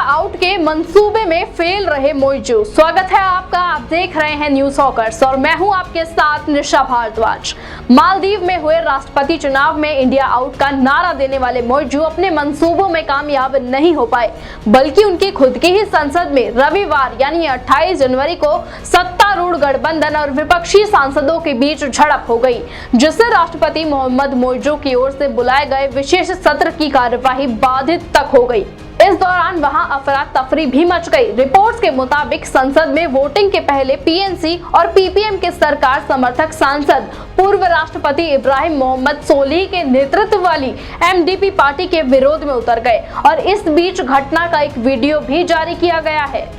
Out के मंसूबे में फेल रहे मौजू। स्वागत है आपका, आप देख रहे हैं न्यूज हॉकर्स और मैं हूं आपके साथ निशा भारद्वाज। मालदीव में हुए राष्ट्रपति चुनाव में इंडिया आउट का नारा देने वाले मौजू अपने मंसूबों में कामयाब नहीं हो पाए, बल्कि उनकी खुद की ही संसद में रविवार यानी 28 जनवरी को सत्तारूढ़ गठबंधन और विपक्षी सांसदों के बीच झड़प हो गई, जिससे राष्ट्रपति मोहम्मद मौजू की ओर से बुलाए गए विशेष सत्र की कार्यवाही बाधित तक हो गई। इस दौरान वहां अफरा तफरी भी मच गई। रिपोर्ट्स के मुताबिक संसद में वोटिंग के पहले पीएनसी और पीपीएम के सरकार समर्थक सांसद पूर्व राष्ट्रपति इब्राहिम मोहम्मद सोलिह के नेतृत्व वाली एमडीपी पार्टी के विरोध में उतर गए और इस बीच घटना का एक वीडियो भी जारी किया गया है।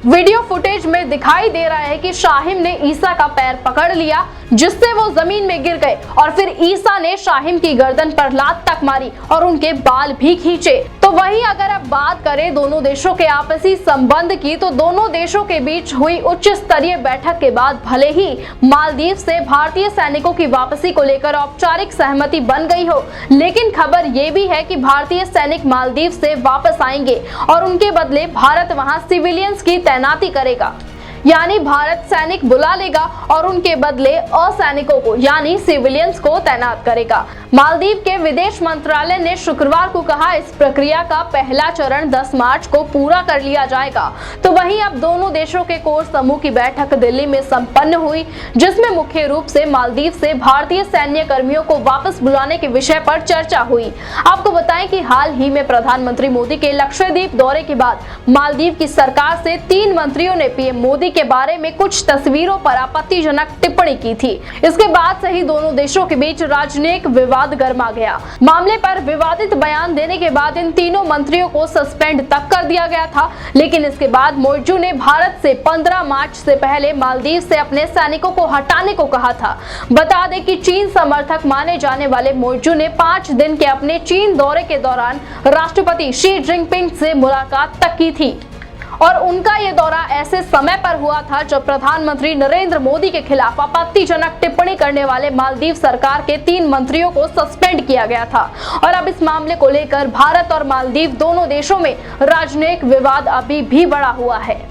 वीडियो फुटेज में दिखाई दे रहा है कि शाहिम ने ईसा का पैर पकड़ लिया, जिससे वो जमीन में गिर गए और फिर ईसा ने शाहिम की गर्दन पर लात तक मारी और उनके बाल भी खींचे। तो वहीं अगर अब बात करें दोनों देशों के आपसी संबंध की, तो दोनों देशों के बीच हुई उच्च स्तरीय बैठक के बाद भले ही मालदीव से भारतीय सैनिकों की वापसी को लेकर औपचारिक सहमति बन गई हो, लेकिन खबर ये भी है कि भारतीय सैनिक मालदीव से वापस आएंगे और उनके बदले भारत वहां सिविलियंस की तैनाती करेगा। यानी भारत सैनिक बुला लेगा और उनके बदले असैनिकों को यानी सिविलियंस को तैनात करेगा। मालदीव के विदेश मंत्रालय ने शुक्रवार को कहा, इस प्रक्रिया का पहला चरण 10 मार्च को पूरा कर लिया जाएगा। तो वहीं अब दोनों देशों के कोर समूह की बैठक दिल्ली में संपन्न हुई, जिसमें मुख्य रूप से मालदीव से भारतीय सैन्य कर्मियों को वापस बुलाने के विषय पर चर्चा हुई। आपको बताएं कि हाल ही में प्रधानमंत्री मोदी के लक्षद्वीप दौरे के बाद मालदीव की सरकार से 3 मंत्रियों ने पीएम मोदी के बारे में कुछ तस्वीरों पर आपत्तिजनक टिप्पणी की थी। इसके बाद से ही दोनों देशों के बीच राजनीतिक विवाद गर्मा गया। मामले पर विवादित बयान देने के बाद इन तीनों मंत्रियों को सस्पेंड तक कर दिया गया था, लेकिन इसके बाद मौजू ने भारत से 15 मार्च से पहले मालदीव से अपने सैनिकों को हटाने को कहा था। बता दें कि चीन समर्थक माने जाने वाले मौजू ने 5 दिन के अपने चीन दौरे के दौरान राष्ट्रपति शी जिनपिंग से मुलाकात तक की थी और उनका ये दौरा ऐसे समय पर हुआ था जब प्रधानमंत्री नरेंद्र मोदी के खिलाफ आपत्तिजनक टिप्पणी करने वाले मालदीव सरकार के 3 मंत्रियों को सस्पेंड किया गया था। और अब इस मामले को लेकर भारत और मालदीव दोनों देशों में राजनीतिक विवाद अभी भी बढ़ा हुआ है।